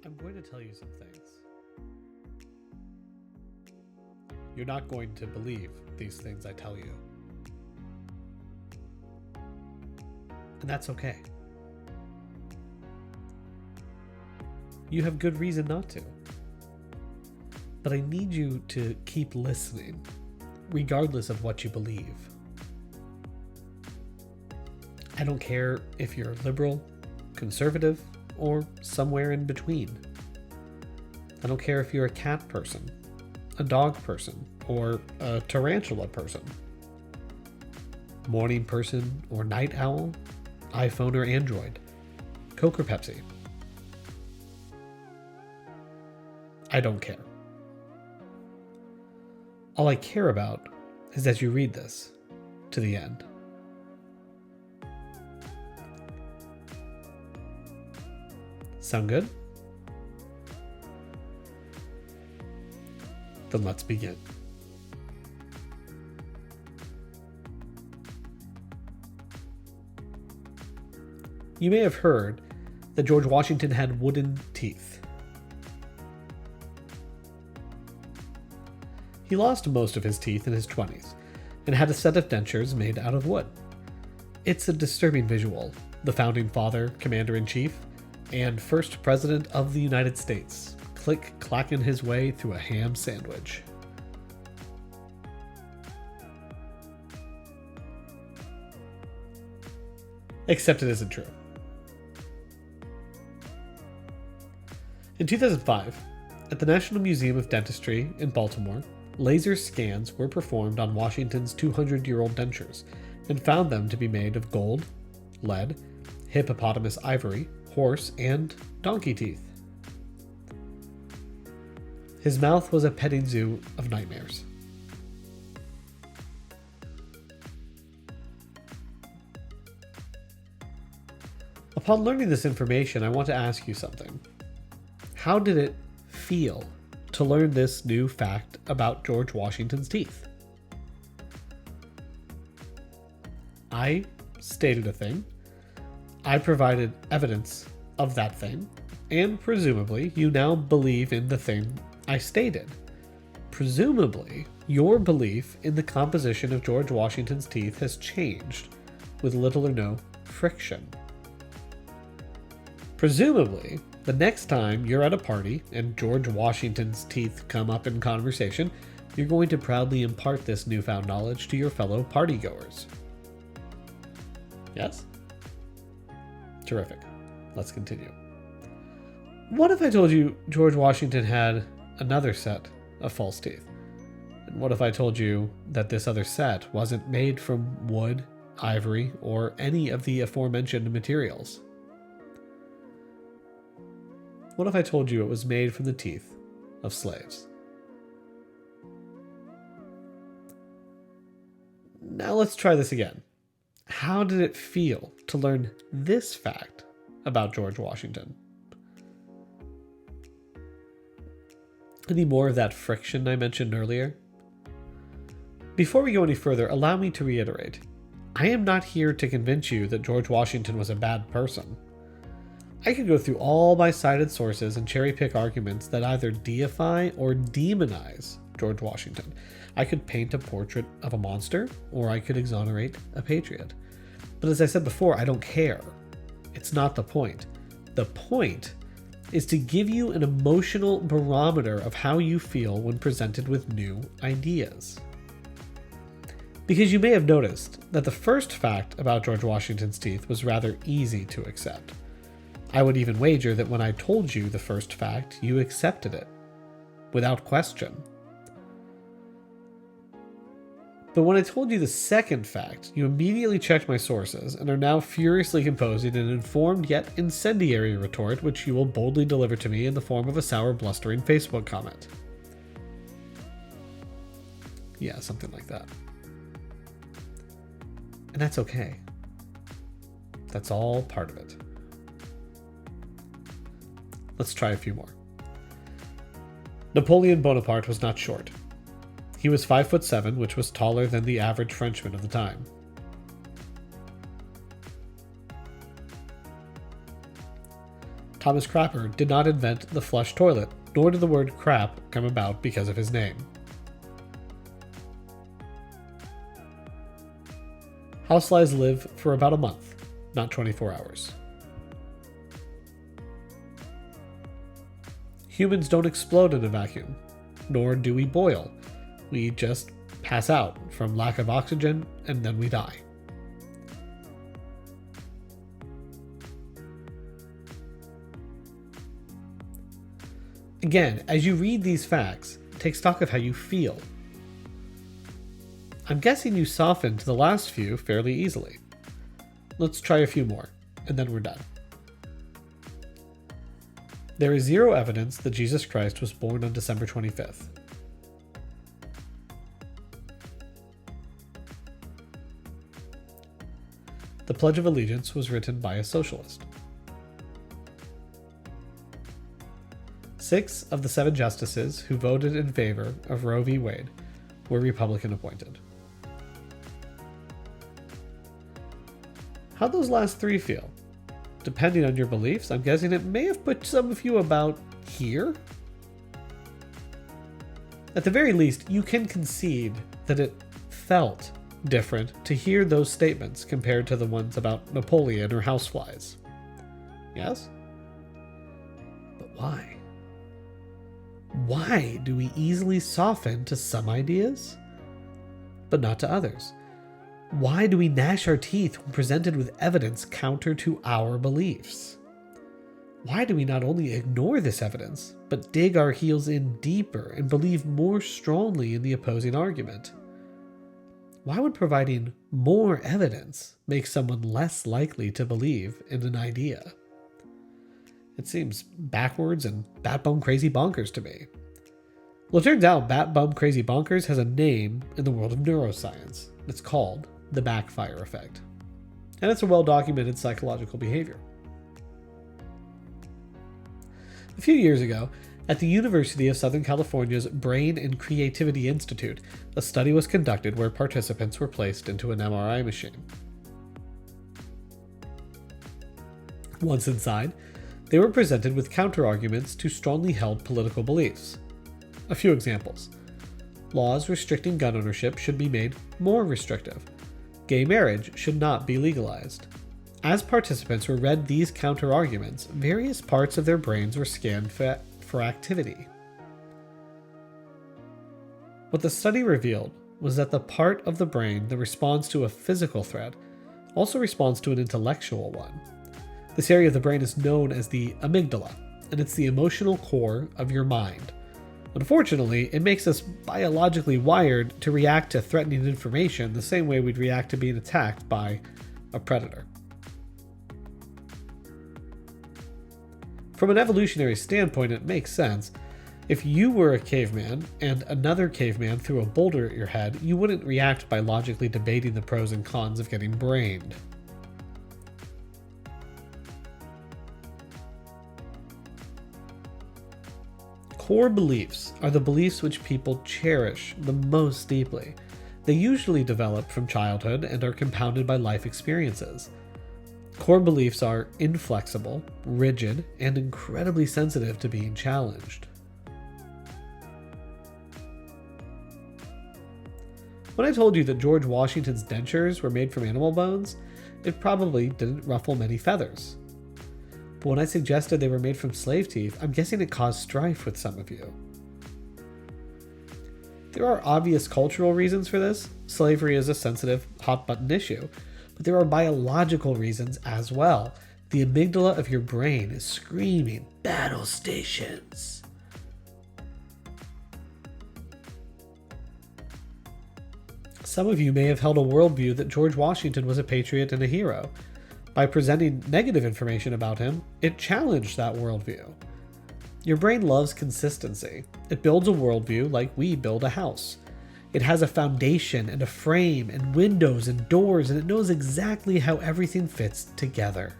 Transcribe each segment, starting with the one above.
I'm going to tell you some things. You're not going to believe these things I tell you. And that's okay. You have good reason not to. But I need you to keep listening, regardless of what you believe. I don't care if you're liberal, conservative, or somewhere in between. I don't care if you're a cat person, a dog person, or a tarantula person. Morning person or night owl, iPhone or Android, Coke or Pepsi. I don't care. All I care about is that you read this to the end. Sound good? Then let's begin. You may have heard that George Washington had wooden teeth. He lost most of his teeth in his 20s and had a set of dentures made out of wood. It's a disturbing visual. The founding father, commander-in-chief, and first president of the United States, click-clacking his way through a ham sandwich. Except it isn't true. In 2005, at the National Museum of Dentistry in Baltimore, laser scans were performed on Washington's 200-year-old dentures and found them to be made of gold, lead, hippopotamus ivory, horse, and donkey teeth. His mouth was a petting zoo of nightmares. Upon learning this information, I want to ask you something. How did it feel to learn this new fact about George Washington's teeth? I stated a thing. I provided evidence of that thing, and presumably you now believe in the thing I stated. Presumably, your belief in the composition of George Washington's teeth has changed with little or no friction. Presumably, the next time you're at a party and George Washington's teeth come up in conversation, you're going to proudly impart this newfound knowledge to your fellow partygoers. Yes? Terrific. Let's continue. What if I told you George Washington had another set of false teeth? And what if I told you that this other set wasn't made from wood, ivory, or any of the aforementioned materials? What if I told you it was made from the teeth of slaves? Now let's try this again. How did it feel to learn this fact about George Washington? Any more of that friction I mentioned earlier? Before we go any further, allow me to reiterate. I am not here to convince you that George Washington was a bad person. I could go through all my cited sources and cherry-pick arguments that either deify or demonize George Washington. I could paint a portrait of a monster, or I could exonerate a patriot. But as I said before, I don't care. It's not the point. The point is to give you an emotional barometer of how you feel when presented with new ideas. Because you may have noticed that the first fact about George Washington's teeth was rather easy to accept. I would even wager that when I told you the first fact, you accepted it, without question. But when I told you the second fact, you immediately checked my sources and are now furiously composing an informed yet incendiary retort which you will boldly deliver to me in the form of a sour, blustering Facebook comment. Yeah, something like that. And that's okay. That's all part of it. Let's try a few more. Napoleon Bonaparte was not short. He was 5'7", which was taller than the average Frenchman of the time. Thomas Crapper did not invent the flush toilet, nor did the word crap come about because of his name. Houseflies live for about a month, not 24 hours. Humans don't explode in a vacuum, nor do we boil. We just pass out from lack of oxygen and then we die. Again, as you read these facts, take stock of how you feel. I'm guessing you softened the last few fairly easily. Let's try a few more, and then we're done. There is zero evidence that Jesus Christ was born on December 25th. The Pledge of Allegiance was written by a socialist. 6 of the 7 justices who voted in favor of Roe v. Wade were Republican appointed. How'd those last 3 feel? Depending on your beliefs, I'm guessing it may have put some of you about here. At the very least, you can concede that it felt different to hear those statements compared to the ones about Napoleon or houseflies. Yes? But why? Why do we easily soften to some ideas, but not to others? Why do we gnash our teeth when presented with evidence counter to our beliefs? Why do we not only ignore this evidence, but dig our heels in deeper and believe more strongly in the opposing argument? Why would providing more evidence make someone less likely to believe in an idea? It seems backwards and bat-bum crazy bonkers to me. Well, it turns out bat-bum crazy bonkers has a name in the world of neuroscience. It's called the backfire effect. And it's a well-documented psychological behavior. A few years ago, at the University of Southern California's Brain and Creativity Institute, a study was conducted where participants were placed into an MRI machine. Once inside, they were presented with counter-arguments to strongly held political beliefs. A few examples. Laws restricting gun ownership should be made more restrictive. Gay marriage should not be legalized. As participants were read these counter-arguments, various parts of their brains were scanned for activity. What the study revealed was that the part of the brain that responds to a physical threat also responds to an intellectual one. This area of the brain is known as the amygdala, and it's the emotional core of your mind. Unfortunately, it makes us biologically wired to react to threatening information the same way we'd react to being attacked by a predator. From an evolutionary standpoint, it makes sense. If you were a caveman and another caveman threw a boulder at your head, you wouldn't react by logically debating the pros and cons of getting brained. Core beliefs are the beliefs which people cherish the most deeply. They usually develop from childhood and are compounded by life experiences. Core beliefs are inflexible, rigid, and incredibly sensitive to being challenged. When I told you that George Washington's dentures were made from animal bones, it probably didn't ruffle many feathers. But when I suggested they were made from slave teeth, I'm guessing it caused strife with some of you. There are obvious cultural reasons for this. Slavery is a sensitive, hot-button issue. But there are biological reasons as well. The amygdala of your brain is screaming, "Battle stations!" Some of you may have held a worldview that George Washington was a patriot and a hero. By presenting negative information about him, it challenged that worldview. Your brain loves consistency. It builds a worldview like we build a house. It has a foundation and a frame and windows and doors, and it knows exactly how everything fits together.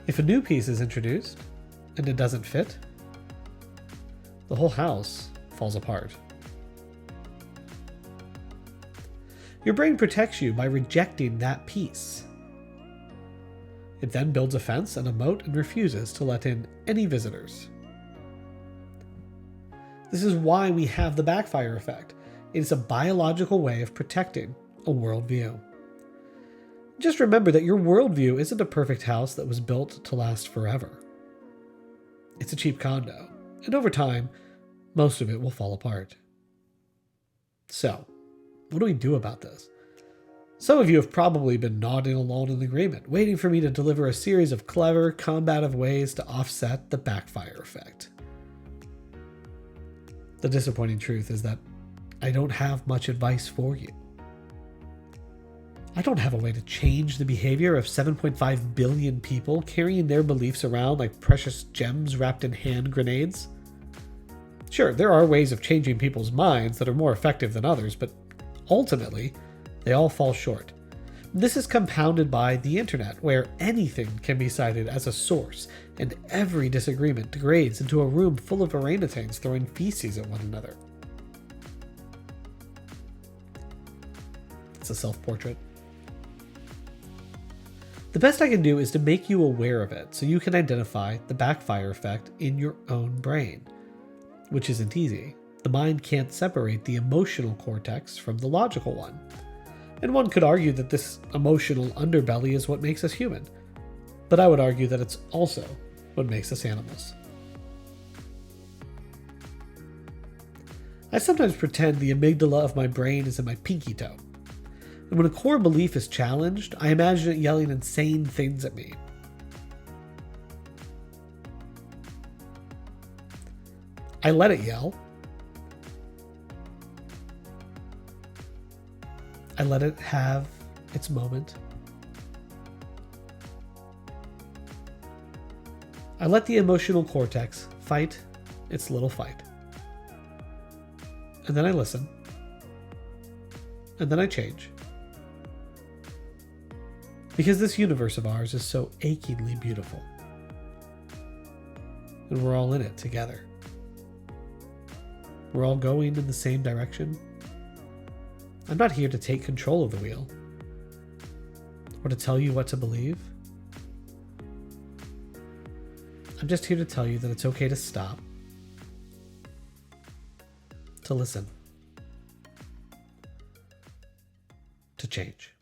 If a new piece is introduced and it doesn't fit, the whole house falls apart. Your brain protects you by rejecting that piece. It then builds a fence and a moat and refuses to let in any visitors. This is why we have the backfire effect. It is a biological way of protecting a worldview. Just remember that your worldview isn't a perfect house that was built to last forever. It's a cheap condo, and over time, most of it will fall apart. So, what do we do about this? Some of you have probably been nodding along in agreement, waiting for me to deliver a series of clever, combative ways to offset the backfire effect. The disappointing truth is that I don't have much advice for you. I don't have a way to change the behavior of 7.5 billion people carrying their beliefs around like precious gems wrapped in hand grenades. Sure, there are ways of changing people's minds that are more effective than others, but ultimately, they all fall short. This is compounded by the internet, where anything can be cited as a source, and every disagreement degrades into a room full of orangutans throwing feces at one another. It's a self-portrait. The best I can do is to make you aware of it so you can identify the backfire effect in your own brain, which isn't easy. The mind can't separate the emotional cortex from the logical one. And one could argue that this emotional underbelly is what makes us human. But I would argue that it's also what makes us animals. I sometimes pretend the amygdala of my brain is in my pinky toe. And when a core belief is challenged, I imagine it yelling insane things at me. I let it yell. I let it have its moment. I let the emotional cortex fight its little fight. And then I listen. And then I change. Because this universe of ours is so achingly beautiful. And we're all in it together. We're all going in the same direction. I'm not here to take control of the wheel or to tell you what to believe. I'm just here to tell you that it's okay to stop, to listen, to change.